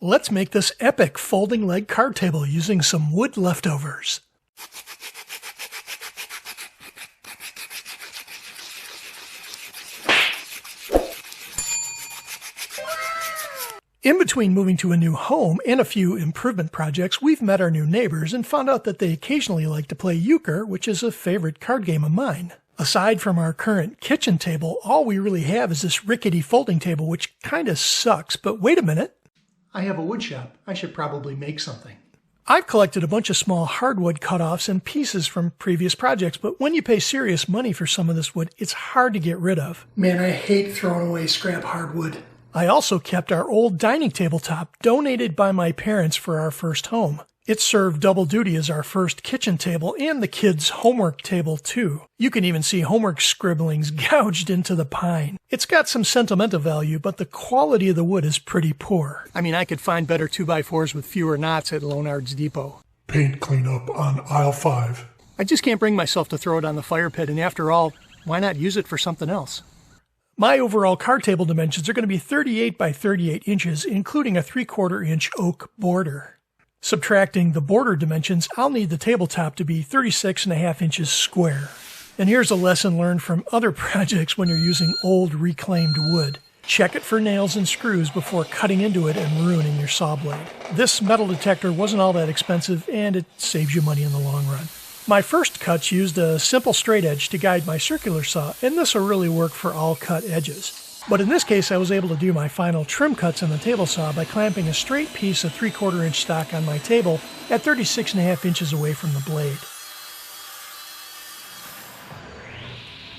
Let's make this epic folding leg card table using some wood leftovers. In between moving to a new home and a few improvement projects, we've met our new neighbors and found out that they occasionally like to play Euchre, which is a favorite card game of mine. Aside from our current kitchen table, all we really have is this rickety folding table, which kinda sucks. But wait a minute. I have a wood shop. I should probably make something. I've collected a bunch of small hardwood cutoffs and pieces from previous projects, but when you pay serious money for some of this wood, it's hard to get rid of. Man, I hate throwing away scrap hardwood. I also kept our old dining tabletop, donated by my parents for our first home. It served double duty as our first kitchen table and the kids' homework table too. You can even see homework scribblings gouged into the pine. It's got some sentimental value, but the quality of the wood is pretty poor. I mean, I could find better 2x4s with fewer knots at Lonard's Depot. Paint cleanup on aisle 5. I just can't bring myself to throw it on the fire pit, and after all, why not use it for something else? My overall card table dimensions are going to be 38 by 38 inches, including a 3/4 inch oak border. Subtracting the border dimensions, I'll need the tabletop to be 36.5 inches square. And here's a lesson learned from other projects when you're using old reclaimed wood. Check it for nails and screws before cutting into it and ruining your saw blade. This metal detector wasn't all that expensive, and it saves you money in the long run. My first cuts used a simple straight edge to guide my circular saw, and this will really work for all cut edges. But in this case, I was able to do my final trim cuts on the table saw by clamping a straight piece of 3/4 inch stock on my table at 36.5 inches away from the blade.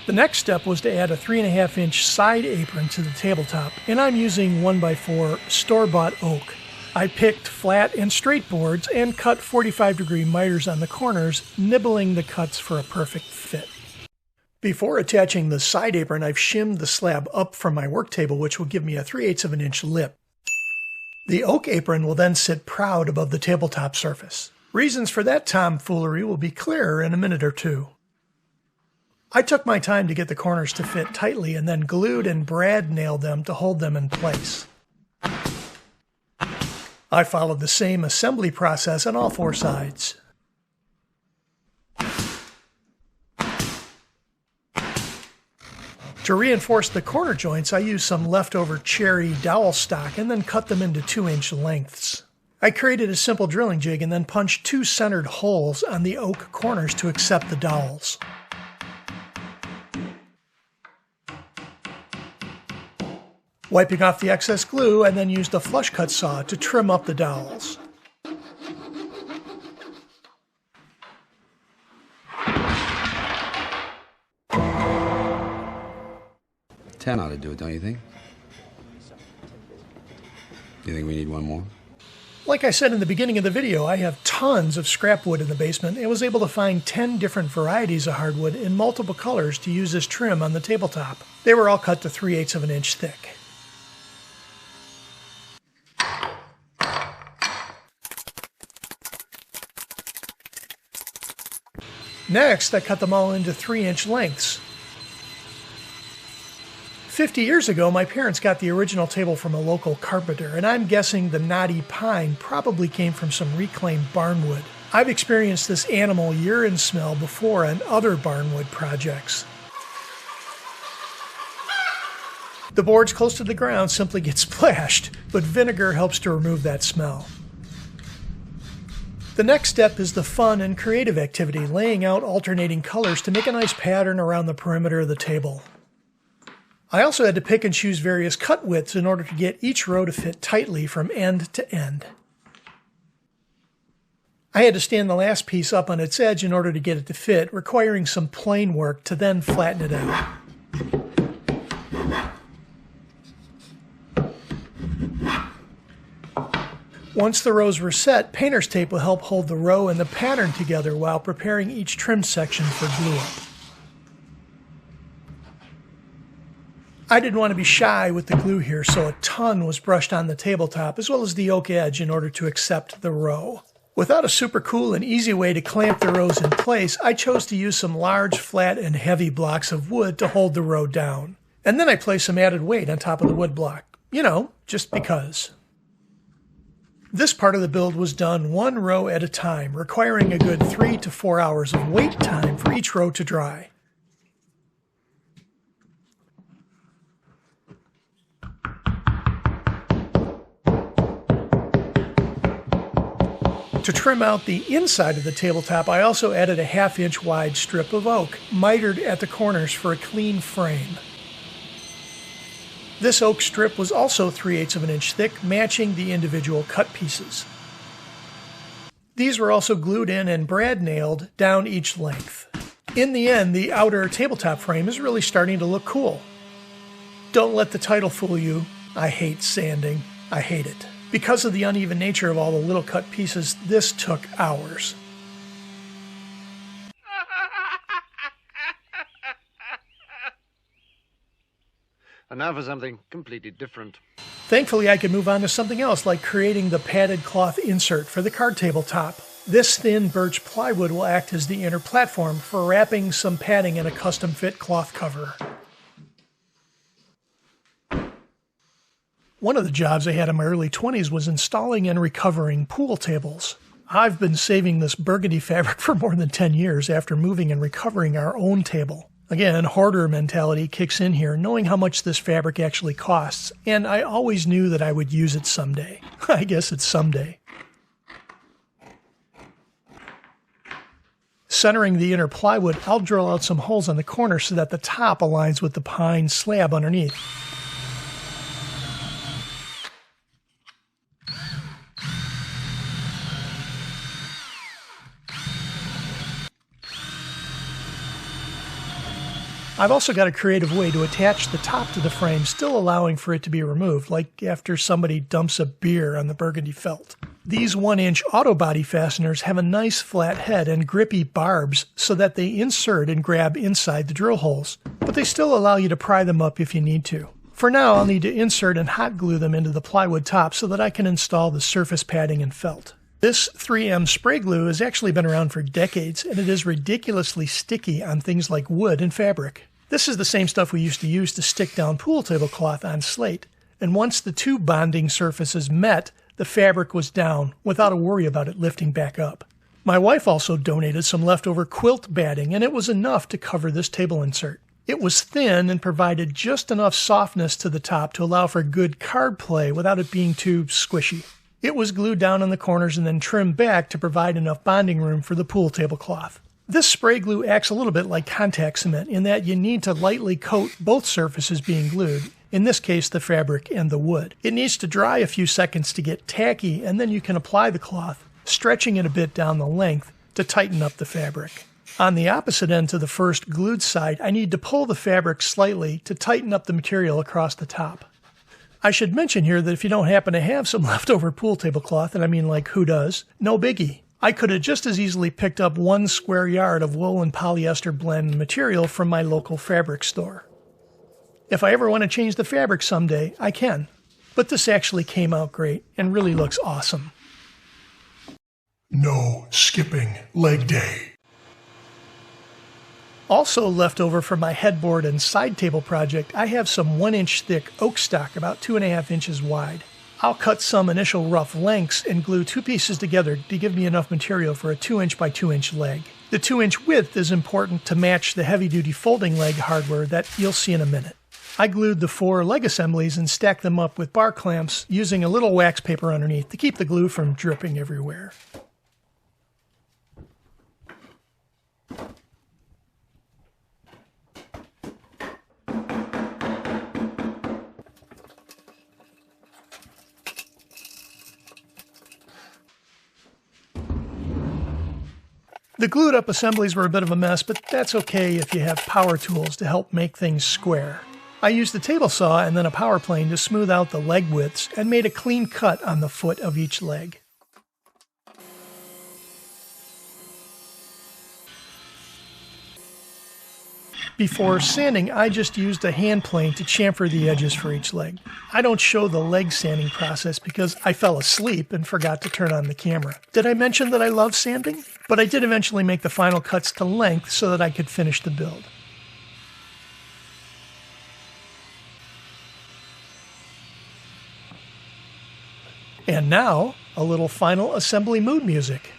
The next step was to add a 3.5 inch side apron to the tabletop, and I'm using 1x4 store-bought oak. I picked flat and straight boards and cut 45-degree miters on the corners, nibbling the cuts for a perfect fit. Before attaching the side apron, I've shimmed the slab up from my work table, which will give me a 3/8 of an inch lip. The oak apron will then sit proud above the tabletop surface. Reasons for that tomfoolery will be clearer in a minute or two. I took my time to get the corners to fit tightly and then glued and brad nailed them to hold them in place. I followed the same assembly process on all 4 sides. To reinforce the corner joints, I used some leftover cherry dowel stock and then cut them into 2-inch lengths. I created a simple drilling jig and then punched 2 centered holes on the oak corners to accept the dowels. Wiping off the excess glue, and then used a flush cut saw to trim up the dowels. Ten ought to do it, don't you think? You think we need one more? Like I said in the beginning of the video, I have tons of scrap wood in the basement and was able to find 10 different varieties of hardwood in multiple colors to use as trim on the tabletop. They were all cut to 3/8 of an inch thick. Next, I cut them all into 3-inch lengths. 50 years ago, my parents got the original table from a local carpenter, and I'm guessing the knotty pine probably came from some reclaimed barnwood. I've experienced this animal urine smell before on other barnwood projects. The boards close to the ground simply get splashed, but vinegar helps to remove that smell. The next step is the fun and creative activity, laying out alternating colors to make a nice pattern around the perimeter of the table. I also had to pick and choose various cut widths in order to get each row to fit tightly from end to end. I had to stand the last piece up on its edge in order to get it to fit, requiring some plane work to then flatten it out. Once the rows were set, painter's tape will help hold the row and the pattern together while preparing each trim section for glue up. I didn't want to be shy with the glue here, so a ton was brushed on the tabletop as well as the oak edge in order to accept the row. Without a super cool and easy way to clamp the rows in place, I chose to use some large, flat, and heavy blocks of wood to hold the row down. And then I placed some added weight on top of the wood block. You know, just because. This part of the build was done one row at a time, requiring a good 3 to 4 hours of wait time for each row to dry. To trim out the inside of the tabletop, I also added a 1/2 inch wide strip of oak, mitered at the corners for a clean frame. This oak strip was also 3/8 of an inch thick, matching the individual cut pieces. These were also glued in and brad nailed down each length. In the end, the outer tabletop frame is really starting to look cool. Don't let the title fool you. I hate sanding. I hate it. Because of the uneven nature of all the little cut pieces, this took hours. And now for something completely different. Thankfully, I could move on to something else, like creating the padded cloth insert for the card tabletop. This thin birch plywood will act as the inner platform for wrapping some padding in a custom-fit cloth cover. One of the jobs I had in my early 20s was installing and recovering pool tables. I've been saving this burgundy fabric for more than 10 years after moving and recovering our own table. Again, hoarder mentality kicks in here, knowing how much this fabric actually costs, and I always knew that I would use it someday. I guess it's someday. Centering the inner plywood, I'll drill out some holes on the corner so that the top aligns with the pine slab underneath. I've also got a creative way to attach the top to the frame, still allowing for it to be removed, like after somebody dumps a beer on the burgundy felt. These 1-inch auto body fasteners have a nice flat head and grippy barbs so that they insert and grab inside the drill holes, but they still allow you to pry them up if you need to. For now, I'll need to insert and hot glue them into the plywood top so that I can install the surface padding and felt. This 3M spray glue has actually been around for decades, and it is ridiculously sticky on things like wood and fabric. This is the same stuff we used to use to stick down pool tablecloth on slate, and once the two bonding surfaces met, the fabric was down without a worry about it lifting back up. My wife also donated some leftover quilt batting, and it was enough to cover this table insert. It was thin and provided just enough softness to the top to allow for good card play without it being too squishy. It was glued down on the corners and then trimmed back to provide enough bonding room for the pool tablecloth. This spray glue acts a little bit like contact cement in that you need to lightly coat both surfaces being glued, in this case the fabric and the wood. It needs to dry a few seconds to get tacky, and then you can apply the cloth, stretching it a bit down the length to tighten up the fabric. On the opposite end to the first glued side, I need to pull the fabric slightly to tighten up the material across the top. I should mention here that if you don't happen to have some leftover pool tablecloth, and I mean like who does, no biggie. I could have just as easily picked up 1 square yard of wool and polyester blend material from my local fabric store. If I ever want to change the fabric someday, I can. But this actually came out great and really looks awesome. No skipping leg day. Also left over from my headboard and side table project, I have some 1-inch thick oak stock about 2.5 inches wide. I'll cut some initial rough lengths and glue 2 pieces together to give me enough material for a 2-inch by 2-inch leg. The 2-inch width is important to match the heavy-duty folding leg hardware that you'll see in a minute. I glued the 4 leg assemblies and stacked them up with bar clamps using a little wax paper underneath to keep the glue from dripping everywhere. The glued up assemblies were a bit of a mess, but that's okay if you have power tools to help make things square. I used a table saw and then a power plane to smooth out the leg widths and made a clean cut on the foot of each leg. Before sanding, I just used a hand plane to chamfer the edges for each leg. I don't show the leg sanding process because I fell asleep and forgot to turn on the camera. Did I mention that I love sanding? But I did eventually make the final cuts to length so that I could finish the build. And now, a little final assembly mood music.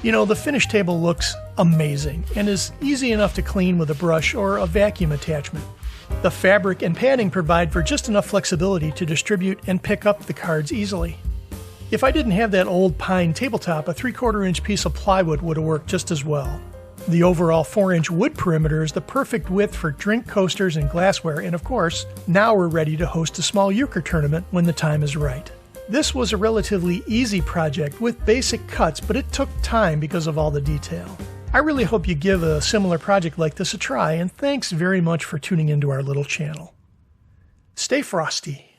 You know, the finished table looks amazing and is easy enough to clean with a brush or a vacuum attachment. The fabric and padding provide for just enough flexibility to distribute and pick up the cards easily. If I didn't have that old pine tabletop, a 3/4 inch piece of plywood would have worked just as well. The overall 4-inch wood perimeter is the perfect width for drink coasters and glassware, and of course, now we're ready to host a small euchre tournament when the time is right. This was a relatively easy project with basic cuts, but it took time because of all the detail. I really hope you give a similar project like this a try, and thanks very much for tuning into our little channel. Stay frosty.